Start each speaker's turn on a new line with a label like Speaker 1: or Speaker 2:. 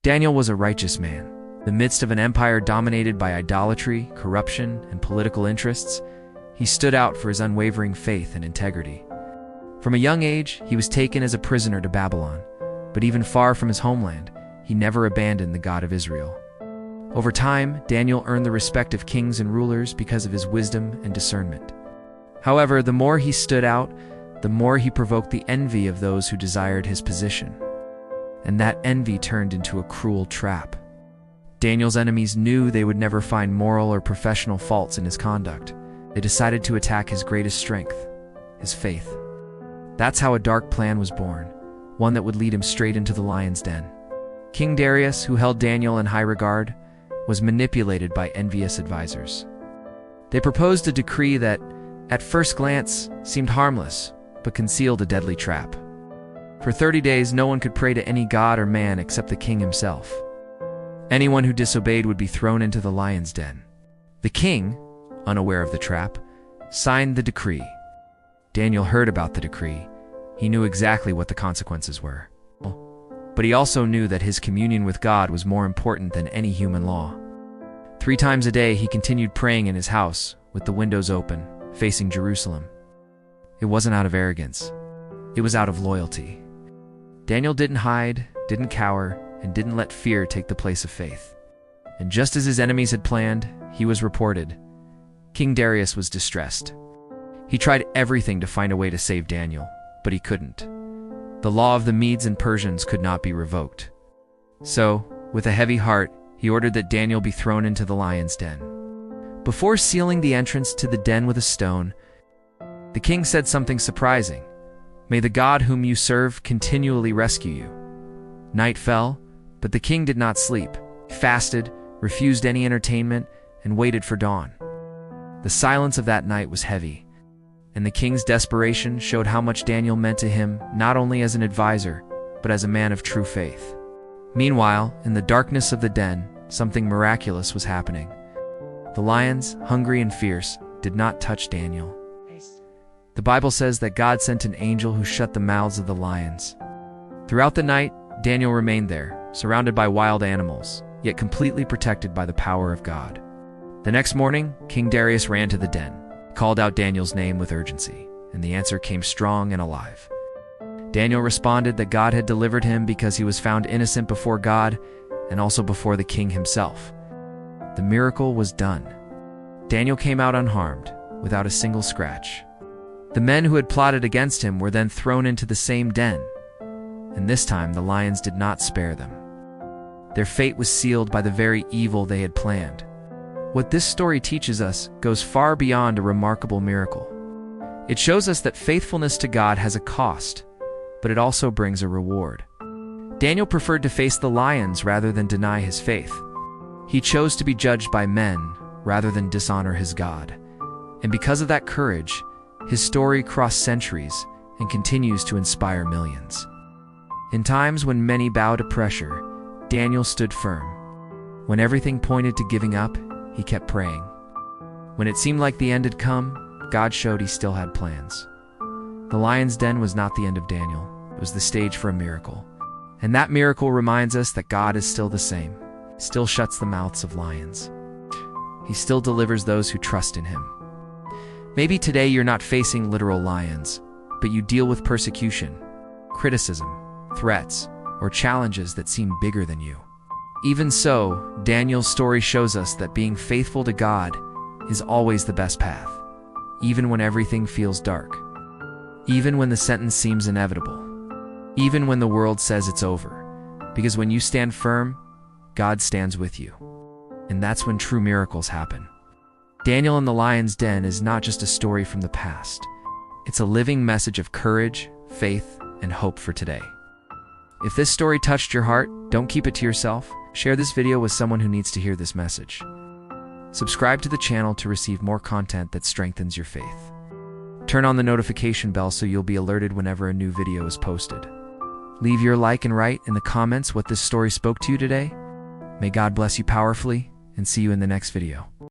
Speaker 1: Daniel was a righteous man. In the midst of an empire dominated by idolatry, corruption, and political interests, he stood out for his unwavering faith and integrity. From a young age, he was taken as a prisoner to Babylon, but even far from his homeland, he never abandoned the God of Israel. Over time, Daniel earned the respect of kings and rulers because of his wisdom and discernment. However, the more he stood out, the more he provoked the envy of those who desired his position. And that envy turned into a cruel trap. Daniel's enemies knew they would never find moral or professional faults in his conduct. They decided to attack his greatest strength, his faith. That's how a dark plan was born, one that would lead him straight into the lion's den. King Darius, who held Daniel in high regard, was manipulated by envious advisors. They proposed a decree that, at first glance, seemed harmless, but concealed a deadly trap. For 30 days, no one could pray to any god or man except the king himself. Anyone who disobeyed would be thrown into the lion's den. The king, unaware of the trap, signed the decree. Daniel heard about the decree. He knew exactly what the consequences were. But he also knew that his communion with God was more important than any human law. 3 times a day, he continued praying in his house, with the windows open, facing Jerusalem. It wasn't out of arrogance. It was out of loyalty. Daniel didn't hide, didn't cower, and didn't let fear take the place of faith. And just as his enemies had planned, he was reported. King Darius was distressed. He tried everything to find a way to save Daniel, but he couldn't. The law of the Medes and Persians could not be revoked. So, with a heavy heart, he ordered that Daniel be thrown into the lion's den. Before sealing the entrance to the den with a stone, the king said something surprising. "May the God whom you serve continually rescue you." Night fell, but the king did not sleep. He fasted, refused any entertainment, and waited for dawn. The silence of that night was heavy, and the king's desperation showed how much Daniel meant to him, not only as an advisor, but as a man of true faith. Meanwhile, in the darkness of the den, something miraculous was happening. The lions, hungry and fierce, did not touch Daniel. The Bible says that God sent an angel who shut the mouths of the lions. Throughout the night, Daniel remained there, surrounded by wild animals, yet completely protected by the power of God. The next morning, King Darius ran to the den, called out Daniel's name with urgency, and the answer came strong and alive. Daniel responded that God had delivered him because he was found innocent before God and also before the king himself. The miracle was done. Daniel came out unharmed, without a single scratch. The men who had plotted against him were then thrown into the same den, and this time the lions did not spare them. Their fate was sealed by the very evil they had planned. What this story teaches us goes far beyond a remarkable miracle. It shows us that faithfulness to God has a cost, but it also brings a reward. Daniel preferred to face the lions rather than deny his faith. He chose to be judged by men rather than dishonor his God. And because of that courage, his story crossed centuries and continues to inspire millions. In times when many bow to pressure, Daniel stood firm. When everything pointed to giving up, he kept praying. When it seemed like the end had come, God showed he still had plans. The lion's den was not the end of Daniel. It was the stage for a miracle. And that miracle reminds us that God is still the same, still shuts the mouths of lions. He still delivers those who trust in him. Maybe today you're not facing literal lions, but you deal with persecution, criticism, threats, or challenges that seem bigger than you. Even so, Daniel's story shows us that being faithful to God is always the best path, even when everything feels dark, even when the sentence seems inevitable, even when the world says it's over, because when you stand firm, God stands with you. And that's when true miracles happen. Daniel in the lion's den is not just a story from the past. It's a living message of courage, faith, and hope for today. If this story touched your heart, don't keep it to yourself. Share this video with someone who needs to hear this message. Subscribe to the channel to receive more content that strengthens your faith. Turn on the notification bell so you'll be alerted whenever a new video is posted. Leave your like and write in the comments what this story spoke to you today. May God bless you powerfully, and see you in the next video.